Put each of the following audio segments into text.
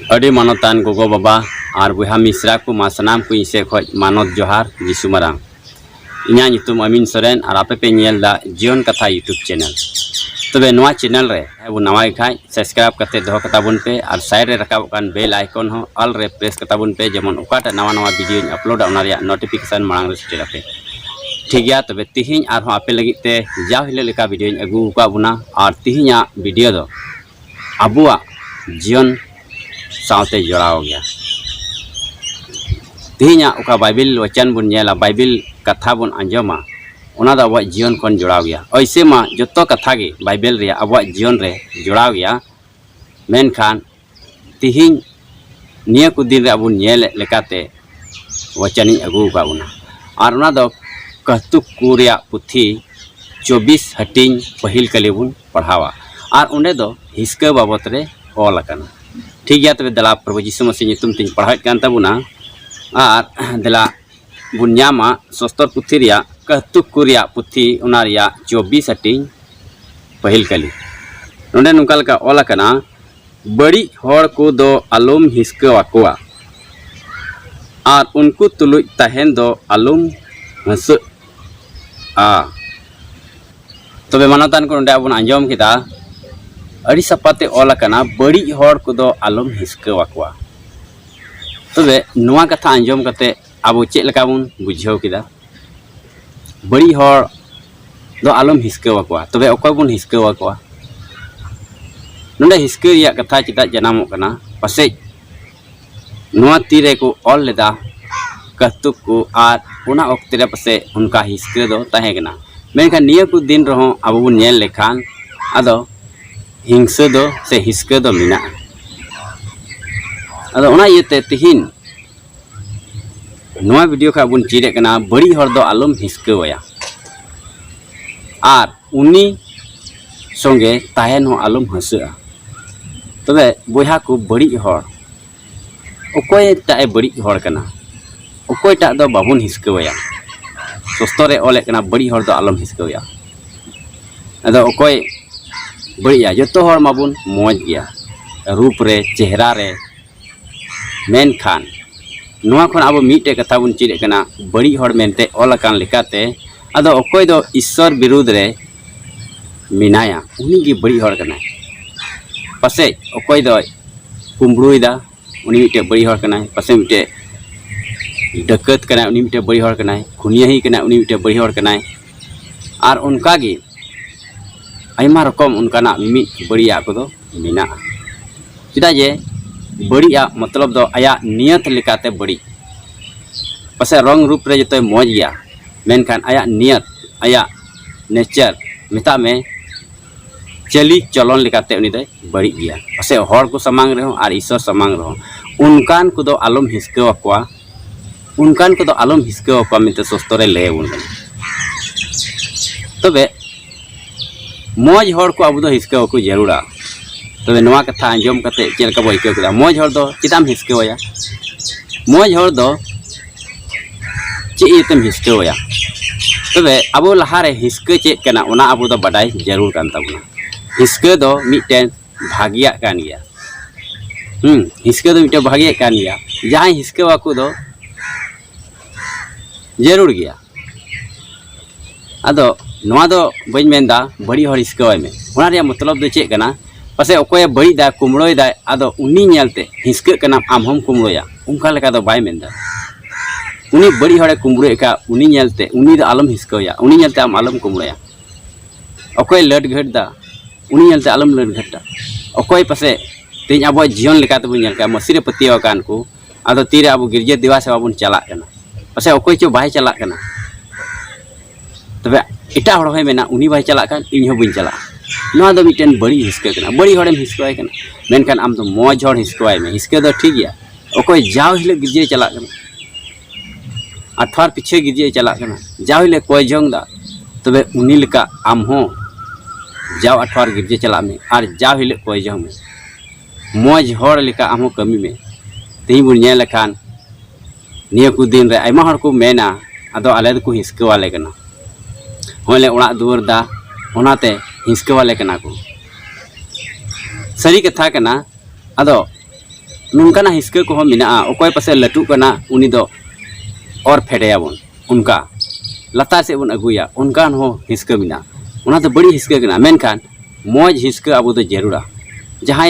अड़ी मानतान गोगो बाबा और बुहा मिश्रा को मा सनाम को इसे खज मानत जोहार जिसु मारांग इना नितुम अमीन सोरेन और आपे पे नेलदा जीवन कथा यूट्यूब चैनल तबे नवा चैनल रे अब नवा खाय सब्सक्राइब करते दो कताबुन पे और साइड रे रकाब कान बेल आइकन हो ऑल रे प्रेस कताबुन पे जेमन उकाटा नवा नवा वीडियो अपलोड ओना रिया नोटिफिकेशन मांग रे सेटेर पे ठीक गया तबे तिहिं और आपे लगी ते जाव हिले लेका वीडियो अगू का बुना और तिहिंया वीडियो दो अबुआ जीवन सावते जोड़ाव गया तिहिंया उका बाइबिल वचन बुन नेला बाइबिल कथा बुन अंजमा ओना दा अब जीवन कोन जोड़ाव गया ऐसे मा जतो कथा गे बाइबिल रे अब जीवन रे जोड़ाव गया मेनखान तिहिं निया को दिन रे अब नेल लेकाते वचनी अगू का बुना और ओना दो कहतुक कुरिया पुथी 24 हटिंग पहिल कले बुन पढ़ावा और उन्हें दो हिस्के बाबत रे ऑल अकना ठीक गया तबे दला प्रभु यीशु मसीह नितुम तिन पढ़ाई कान तबुना और दला बुन्यामा सोस्तर पुथी रिया कहतुक कुरिया पुथी उना रिया 24 हटिंग पहिल कली नोंडे नुकाल का ऑल अकना बड़ी होड़ को दो आलम हिस्के वाकोआ और उनको तुलुज तहन दो आलम हंस तबे मानतान को नोंडे अबन अंजम किदा अड़ी सपाते ऑल अकना बड़ी होड़ को दो आलम हिस्के वाकोआ तबे नुआ कथा अंजम कते अब चेक लका बुन बुझाव किदा बड़ी होड़ दो आलम हिस्के वाकोआ तबे ओकय बुन हिस्के वाकोआ नोंडे हिस्के रिया कथा चिता जनामो कना पासे नुआ तीरे को ऑल लेदा कहतुक को आर उना ओक्ते रे पासे उनका हिस्के दो तहे कना मेनखान निया को दिन रहो अब बुन नेल लेखान आदो हिंसा दो से हिस्के दो मिना अदो ओना येते तिहिन नवा वीडियो का बुन चिरे कना बड़ी हर दो आलम हिस्के वया आर उनी संगे तायन हो आलम हंसआ तबे बोहा को बड़ी हर ओकोय टाए बड़ी हर कना ओकोय टा दो बाबुन हिस्के वया सोस्तरे ओले कना बड़ी हर दो आलम हिस्के वया अदो ओकोय बढ़िया जो हर माबुन मौज गया रूप रे चेहरा रे मेनखान नुआ खन अब मीटे कथा बुन चिरे कना बड़ी हर मेनते ऑल अकान लेकाते अदो ओकोय दो ईश्वर विरुद्ध रे मिनाया उनी गी बड़ी हर कना पासे ओकोय दो कुंबड़ुइदा उनी मीटे बड़ी हर कना पासे मीटे डकत कना उनी मीटे बड़ी हर कना खुनियाही कना उनी मीटे बड़ी हर कना और उनका गी आयमा रकम उनकाना मिमी बड़िया को दो मिना चिदा जे बड़िया मतलब दो आया नियत लेकाते बड़ी पासे रंग रूप रे जते मौज गया मेनखान आया नियत आया नेचर मिता में चली चलन लेकाते उनी दे बड़ी गया पासे हर को समांग रहो और ईश्वर समांग रहो उनकान को दो आलम हिस्के वाकोआ उनकान को दो आलम हिस्के वाकोआ मिते सोस्तरे ले उन तबे मौज हर को अब दो हिस्के को जरूरा तबे नवा कथा अंजम कते चेलका बो इके कदा मौज हर दो चिताम हिस्के होया मौज हर दो चेतम हिस्के होया तबे अब लहारे हिस्के चे कना ओना अब दो बडाई जरूर कान ताबना हिस्के दो मिटेन भागिया कान गया हिस्के दो मिटे भागिया कान गया जहां हिस्के वाको दो जरूर गया अदो नवा दो बई मेनदा बड़ी हर हिस्के में ओना रे मतलब दो चे कना पासे ओकोय बड़ी दा कुमड़ोय दा आदो उनी नेलते हिस्के कना आम हम कुमड़ोया उनका लेका दो बाय मेनदा उनी बड़ी हरे कुमड़ोय का उनी नेलते उनी दा आलम हिस्केया उनी नेलते आम आलम कुमड़ोया ओकोय लट घट दा उनी नेलते आलम लट घटा ओकोय पासे तेज अब जीवन लेका तब नेल का मसीरे पतिया कान को आदो तीरे अब गिरजे दिवा से बाबुन चला कना पासे ओकोय चो बाय चला कना तबे इटा हड़ है मेना उनी बाय चला कान इन हो बइन चला नवा दो मिटेन बड़ी हिस्के कना बड़ी हड़ेम हिस्केवाय कना मेनखान आम तो मौज हड़ हिस्केवाय में हिस्के दो ठीक गया ओकोय जाव हिले गिरजे चला कना अठार पीछे गिरजे चला कना जाव हिले कोय जंग दा तबे उनी लेका आम हो जाव अठार गिरजे चला में और जाव हिले कोय जंग में मौज हड़ लेका आम हो कमी में तेही बुन नेल लेखान निया को दिन रे आयमा हड़ को मेना आदो आले को हिस्केवाले कना होले ओड़ा दुवर दा ओनाते हिस्के वाले कना को सरी कथा कना अदो नुनकाना हिस्का को मिना अकोय पासे लटू कना उनी दो और फेडेयाबन उनका लतार से बन अगुया उनकान हो हिस्का मिना उना तो बड़ी हिस्का कना मेनखान मौज हिस्का अब तो जरूरा जहाँ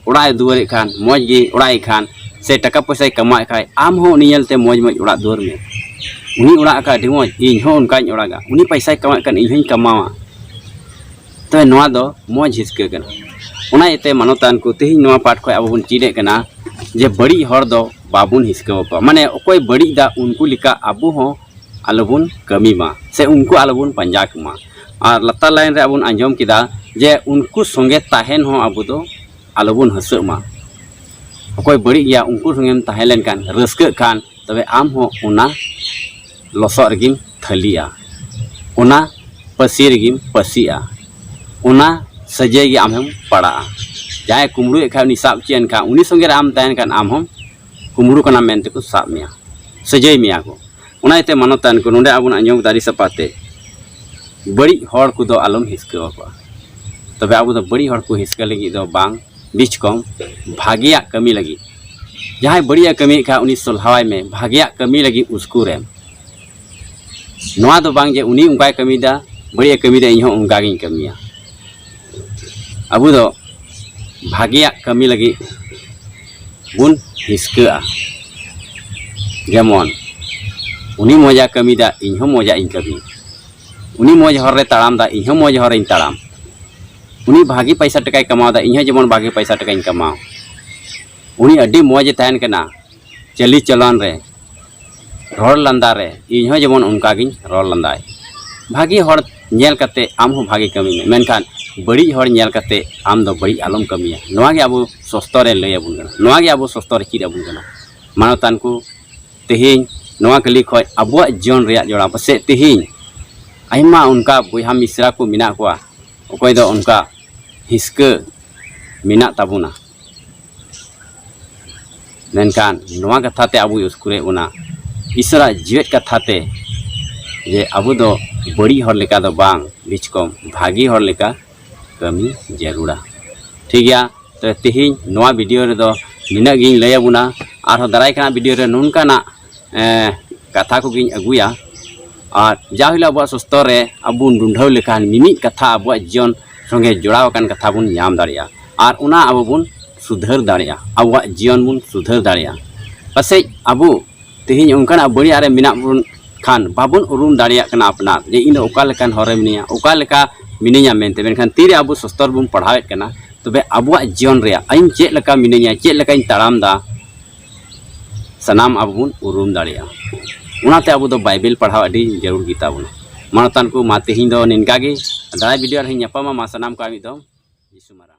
उड़ा दुआरे खान मौज गी उड़ाई खान से टका पैसा कमाए खाए आम हो नियलते मौज मौज उड़ा दुआर में उनी उड़ा का डी मौज इन हो उनकाኝ उड़ागा उनी पैसा कमाए खान इन कमावा तो नवा दो मौज हिस्का कना उना इते मानोतान को तेही नवा पाठ को अब बन चीडे कना जे बड़ी हर दो बाबुन हिस्का को माने अकोय बड़ी दा उनको लिका अबु हो आलोबुन कमी मा से उनको आलोबुन पंजाक मा और लता लाइन रे अबुन आंजम किदा जे उनको संगे ताहेन हो अबु दो आलोबुन हसक मा अकोय बड़ी गया उनको संगे ताहेलन कान रस्क खान तबे आम हो उना लसर गिम थलिया उना पसी रेगिम पसिया उना सजे गी आम हम पड़ा जाए कुमड़ू खा उनी साब चेन खा उनी संगे आम ताहेन कान आम हम कुमड़ू कना मेनते को साब मिया सजे मिया को उना इते मानोतान को नोंडे आबुन आंजम दारी सपाते बड़ी हर को दो आलम हिस्का को तबे आबु दो बड़ी हर को हिस्का लगी दो बांग बीच कम भागिया कमी लगी जहाँ बढ़िया कमी खा उनी सोलहावाय में भागिया कमी लगी उसको रेम नवा दो बांग जे उनी उनका कमी दा बढ़िया कमी दा इहो उनका गिन कमिया अबु दो भागिया कमी लगी बुन हिस्का जेमन उनी मजा कमी दा इहो मजा इन कमी उनी मौज हर रे ताड़ाम दा इहो मौज हर इन ताड़ाम उनी भागी पैसा टका कमाओ दा इहो जेमन भागी पैसा टका इन कमाओ उनी अड्डी मौज तहन कना चली चलन रे रोड लंदा रे इहो जेमन उनका गिन रोड लंदाय भागी हर नेल कते आम हो भागी कमी में मेनखान बड़ी हर नेल कते आम दो बड़ी आलम कमिया नवा गे आबो सस्तो रे लय आबुन कना नवा गे आबो सस्तो रे चीज आबुन कना मानोतान को तेहिं नवा कली खय आबो जीवन रे जोड़ा पसे तेहिं आइमा उनका बुहा मिश्रा को मिना को अकोय दो उनका हिस्का मिना ताबुना मेनखान नवा कथाते आबो उसकुरे उना ईश्वरा जीवित कथाते जे आबो दो बड़ी हर लेका दो बांग बीच कम भागी हर लेका कमी जरूरा ठीक गया तो तेहिं नवा वीडियो रे दो निना गिन लय आबुना आरो दाराय खाना वीडियो रे नुनकाना कथा को गिन अगुया और जा हिला अब सुस्तो रे अबुन ढूंढाव लेखान मिमी कथा अब जीवन संगे जोड़ाव कान कथा बुन नाम दाड़िया और उना अब बुन सुधर दाड़िया अब जीवन बुन सुधर दाड़िया पसे अबु तेहिं उनकाना बड़ी आरे मिना बुन खान बाबुन उरुम दाड़िया कना अपना जे इन ओका लेकान हरे मिनिया ओका लेका मिनिया मेनते मेनखान तीरे अबु सुस्तर बुन पढ़ावेत कना तबे अब जीवन रे आइन चेक लेका मिनिया चेक लेकाइन ताड़ाम दा सनाम अब बुन उरुम दाड़िया उनाते अब दो बाइबल पढ़ाव अड़ी जरूर गीता बुन मानोतान को माते हिंदो निनका गे दाय वीडियो रे न्यापामा मा सनाम को आमी दो यीशु मारा।